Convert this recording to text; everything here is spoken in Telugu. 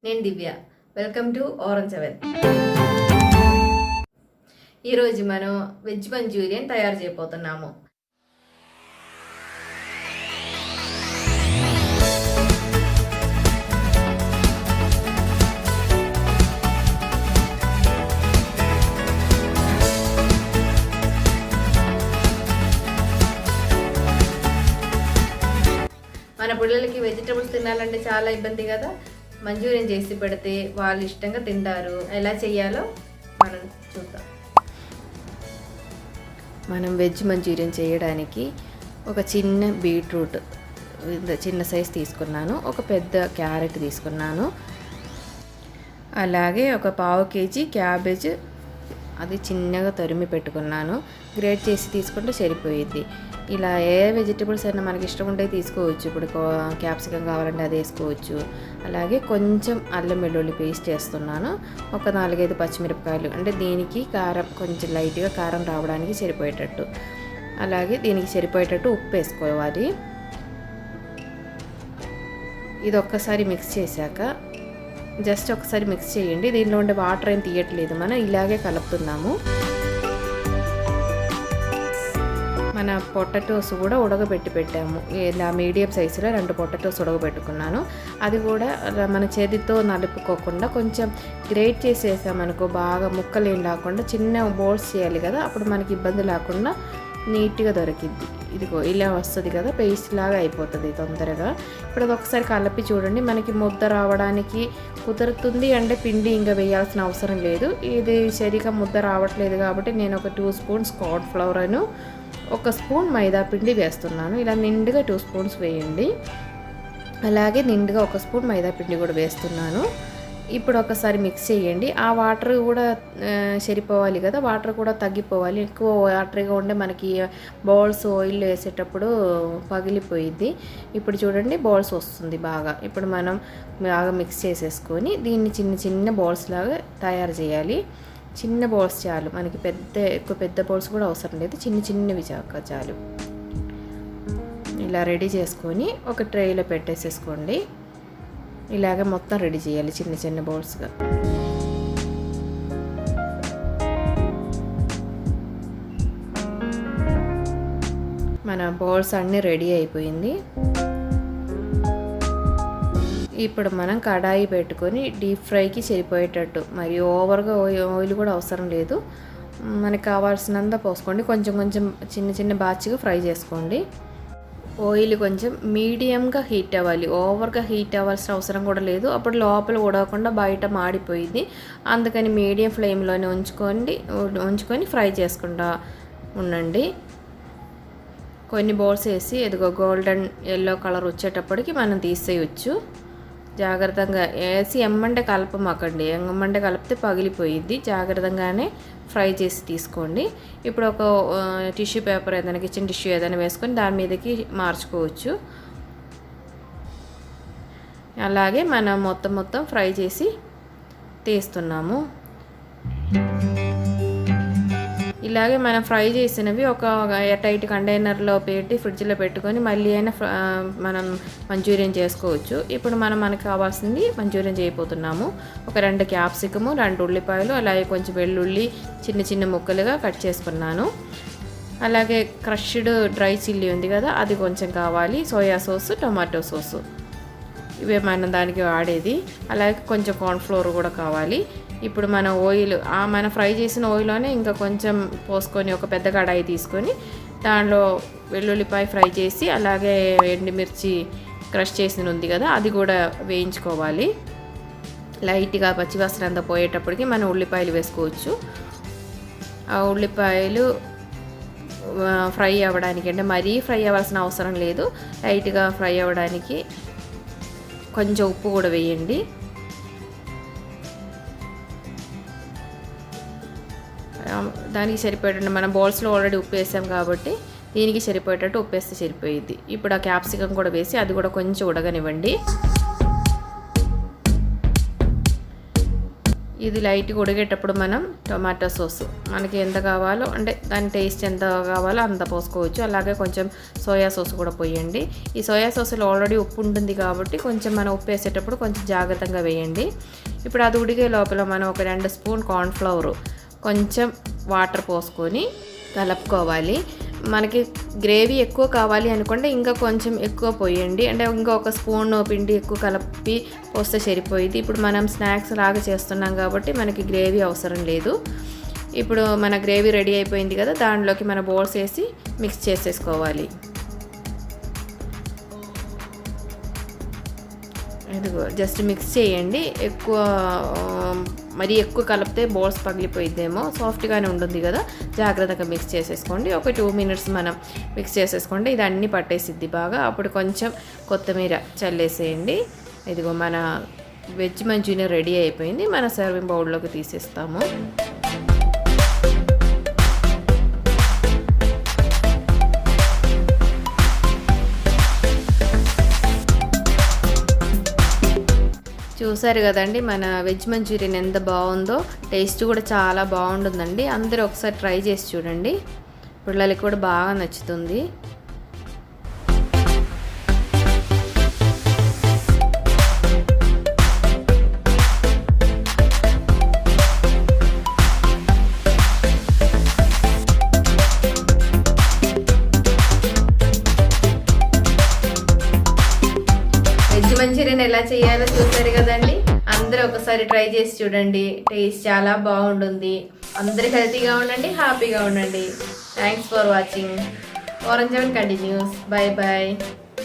నేను Divya. Welcome to Orange Oven. ఈరోజు మనం వెజ్ మంచూరియన్ తయారు చేయబోతున్నాము. మన పిల్లలకి వెజిటబుల్స్ తినాలంటే చాలా ఇబ్బంది కదా. మంచూరియన్ చేసి పెడితే వాళ్ళు ఇష్టంగా తింటారు. ఎలా చేయాలో మనం చూద్దాం. మనం వెజ్ మంచూరియన్ చేయడానికి ఒక చిన్న బీట్రూట్ చిన్న సైజ్ తీసుకున్నాను, ఒక పెద్ద క్యారెట్ తీసుకున్నాను, అలాగే ఒక పావు కేజీ క్యాబేజ్ అది చిన్నగా తరిమి పెట్టుకున్నాను. గ్రేట్ చేసి తీసుకుంటే సరిపోయిద్ది. ఇలా ఏ వెజిటబుల్స్ అయినా మనకి ఇష్టం ఉంటే తీసుకోవచ్చు. ఇప్పుడు క్యాప్సికం కావాలంటే అది వేసుకోవచ్చు. అలాగే కొంచెం అల్లం వెల్లుల్లి పేస్ట్ వేస్తున్నాను. ఒక 4-5 పచ్చిమిరపకాయలు, అంటే దీనికి కారం కొంచెం లైట్గా కారం రావడానికి సరిపోయేటట్టు. అలాగే దీనికి సరిపోయేటట్టు ఉప్పు వేసుకోవాలి. ఇది ఒక్కసారి మిక్స్ చేశాక జస్ట్ ఒకసారి మిక్స్ చేయండి. దీనిలో ఉండే వాటర్ ఏం తీయట్లేదు, మనం ఇలాగే కలుపుతున్నాము. మన పొటాటోస్ కూడా ఉడకబెట్టి పెట్టాము. ఇలా మీడియం సైజులో 2 పొటాటోస్ ఉడకబెట్టుకున్నాను. అది కూడా మన చేతితో నలుపుకోకుండా కొంచెం గ్రేట్ చేసేసామనుకో, బాగా ముక్కలు ఏం లేకుండా చిన్న బోల్స్ చేయాలి కదా, అప్పుడు మనకి ఇబ్బంది లేకుండా నీట్గా దొరికిద్ది. ఇదిగో ఇలా వస్తుంది కదా, పేస్ట్ లాగా అయిపోతుంది తొందరగా. ఇప్పుడు అది ఒకసారి కలిపి చూడండి. మనకి ముద్ద రావడానికి కుదురుతుంది, అంటే పిండి ఇంకా వేయాల్సిన అవసరం లేదు. ఇది సరిగా ముద్ద రావట్లేదు కాబట్టి నేను ఒక 2 స్పూన్స్ కార్న్ ఫ్లవర్ అను 1 స్పూన్ మైదా పిండి వేస్తున్నాను. ఇలా నిండుగా 2 స్పూన్స్ వేయండి. అలాగే నిండుగా 1 స్పూన్ మైదా పిండి కూడా వేస్తున్నాను. ఇప్పుడు ఒకసారి మిక్స్ చేయండి. ఆ వాటర్ కూడా సరిపోవాలి కదా, వాటర్ కూడా తగ్గిపోవాలి. ఎక్కువ వాటర్గా ఉంటే మనకి బౌల్స్ ఆయిల్ వేసేటప్పుడు పగిలిపోయిద్ది. ఇప్పుడు చూడండి బౌల్స్ వస్తుంది బాగా. ఇప్పుడు మనం బాగా మిక్స్ చేసేసుకొని దీన్ని చిన్న చిన్న బౌల్స్ లాగా తయారు చేయాలి. చిన్న బౌల్స్ చాలు మనకి, ఎక్కువ పెద్ద బౌల్స్ కూడా అవసరం లేదు, చిన్న చిన్నవి చాలు. ఇలా రెడీ చేసుకొని ఒక ట్రేలో పెట్టేసేసుకోండి. ఇలాగే మొత్తం రెడీ చేయాలి చిన్న చిన్న బౌల్స్గా. మన బౌల్స్ అన్నీ రెడీ అయిపోయింది. ఇప్పుడు మనం కడాయి పెట్టుకొని డీప్ ఫ్రైకి సరిపోయేటట్టు, మరి ఓవర్గా ఆయిల్ కూడా అవసరం లేదు, మనకు కావాల్సినంత పోసుకోండి. కొంచెం కొంచెం చిన్న చిన్న బాచిగా ఫ్రై చేసుకోండి. ఆయిల్ కొంచెం మీడియంగా హీట్ అవ్వాలి, ఓవర్గా హీట్ అవ్వాల్సిన అవసరం కూడా లేదు. అప్పుడు లోపల ఉడకకుండా బయట మాడిపోయింది. అందుకని మీడియం ఫ్లేమ్లోనే ఉంచుకొని ఫ్రై చేసుకుంటా ఉండండి. కొన్ని బౌల్స్ వేసి ఎదుగో గోల్డెన్ ఎల్లో కలర్ వచ్చేటప్పటికి మనం తీసేయచ్చు. జాగ్రత్తగా వేసి ఎమ్మంటే కలపమాకండి, ఎమ్మంటే కలిపితే పగిలిపోయిద్ది. జాగ్రత్తగానే ఫ్రై చేసి తీసుకోండి. ఇప్పుడు ఒక టిష్యూ పేపర్ ఏదైనా, కిచెన్ టిష్యూ ఏదైనా వేసుకొని దాని మీదకి మార్చుకోవచ్చు. అలాగే మనం మొత్తం ఫ్రై చేసి తీస్తున్నాము. ఇలాగే మనం ఫ్రై చేసినవి ఒక ఎయిర్టైట్ కంటైనర్లో పెట్టి ఫ్రిడ్జ్లో పెట్టుకొని మళ్ళీ అయినా మనం మంచూరియన్ చేసుకోవచ్చు. ఇప్పుడు మనకు కావాల్సింది మంచూరియన్ చేయబోతున్నాము. ఒక 2 క్యాప్సికము, 2 ఉల్లిపాయలు, అలాగే కొంచెం వెల్లుల్లి చిన్న చిన్న ముక్కలుగా కట్ చేసుకున్నాను. అలాగే క్రష్డ్ డ్రై చిల్లీ ఉంది కదా, అది కొంచెం కావాలి. సోయా సాస్, టొమాటో సాసు ఇవే మనం దానికి వాడేది. అలాగే కొంచెం కార్న్ఫ్లోర్ కూడా కావాలి. ఇప్పుడు మన ఆయిల్, మనం ఫ్రై చేసిన ఆయిల్లోనే ఇంకా కొంచెం పోసుకొని ఒక పెద్ద కడాయి తీసుకొని దానిలో వెల్లుల్లిపాయ ఫ్రై చేసి, అలాగే ఎండుమిర్చి క్రష్ చేసిన ఉంది కదా, అది కూడా వేయించుకోవాలి. లైట్గా పచ్చివాసన అంతా పోయేటప్పటికి మనం ఉల్లిపాయలు వేసుకోవచ్చు. ఆ ఉల్లిపాయలు ఫ్రై అవ్వడానికి, అంటే మరీ ఫ్రై అవ్వాల్సిన అవసరం లేదు, లైట్గా ఫ్రై అవ్వడానికి కొంచెం ఉప్పు కూడా వేయండి. దానికి సరిపోయేటట్టు, మనం బౌల్స్లో ఆల్రెడీ ఉప్పు వేసాం కాబట్టి దీనికి సరిపోయేటట్టు ఉప్పు వేస్తే సరిపోయిద్ది. ఇప్పుడు ఆ క్యాప్సికం కూడా వేసి అది కూడా కొంచెం ఉడకనివ్వండి. ఇది లైట్గా ఉడిగేటప్పుడు మనం టొమాటో సాస్ మనకి ఎంత కావాలో అంటే దాని టేస్ట్ ఎంత కావాలో అంత పోసుకోవచ్చు. అలాగే కొంచెం సోయా సాస్ కూడా పోయండి. ఈ సోయా సాస్లో ఆల్రెడీ ఉప్పు ఉంటుంది కాబట్టి కొంచెం మనం ఉప్పు వేసేటప్పుడు కొంచెం జాగ్రత్తగా వేయండి. ఇప్పుడు అది ఉడిగే లోపల మనం ఒక 2 స్పూన్ కార్న్ఫ్లవర్ కొంచెం వాటర్ పోసుకొని కలుపుకోవాలి. మనకి గ్రేవీ ఎక్కువ కావాలి అనుకుంటే ఇంకా కొంచెం ఎక్కువ పోయండి, అంటే ఇంకా ఒక స్పూన్ పిండి ఎక్కువ కలిపి పోస్తే సరిపోయింది. ఇప్పుడు మనం స్నాక్స్ లాగా చేస్తున్నాం కాబట్టి మనకి గ్రేవీ అవసరం లేదు. ఇప్పుడు మన గ్రేవీ రెడీ అయిపోయింది కదా, దాంట్లోకి మన బౌల్స్ వేసి మిక్స్ చేసేసుకోవాలి. ఇదిగో జస్ట్ మిక్స్ చేయండి. మరీ ఎక్కువ కలిపితే బౌల్స్ పగిలిపోయిద్దేమో, సాఫ్ట్గానే ఉంటుంది కదా, జాగ్రత్తగా మిక్స్ చేసేసుకోండి. ఒక 2 మినిట్స్ మనం మిక్స్ చేసేసుకోండి. ఇది అన్నీ పట్టేసిద్ది బాగా. అప్పుడు కొంచెం కొత్తిమీర చల్లేసేయండి. ఇదిగో మన వెజ్ మంచూరియన్ రెడీ అయిపోయింది. మన సర్వింగ్ బౌల్లోకి తీసేస్తాము. చూసారు కదండి మన వెజ్ మంచూరియన్ ఎంత బాగుందో. టేస్ట్ కూడా చాలా బాగుంటుందండి. అందరూ ఒకసారి ట్రై చేసి చూడండి, పిల్లలకి కూడా బాగా నచ్చుతుంది. వెజ్ మంచూరియన్ ఎలా చేయాలో చూసారు కదండి. అందరూ ఒకసారి ట్రై చేసి చూడండి, టేస్ట్ చాలా బాగుంటుంది. అందరూ హెల్తీగా ఉండండి, హ్యాపీగా ఉండండి. Thanks for watching. Orange 7 continues. Bye bye.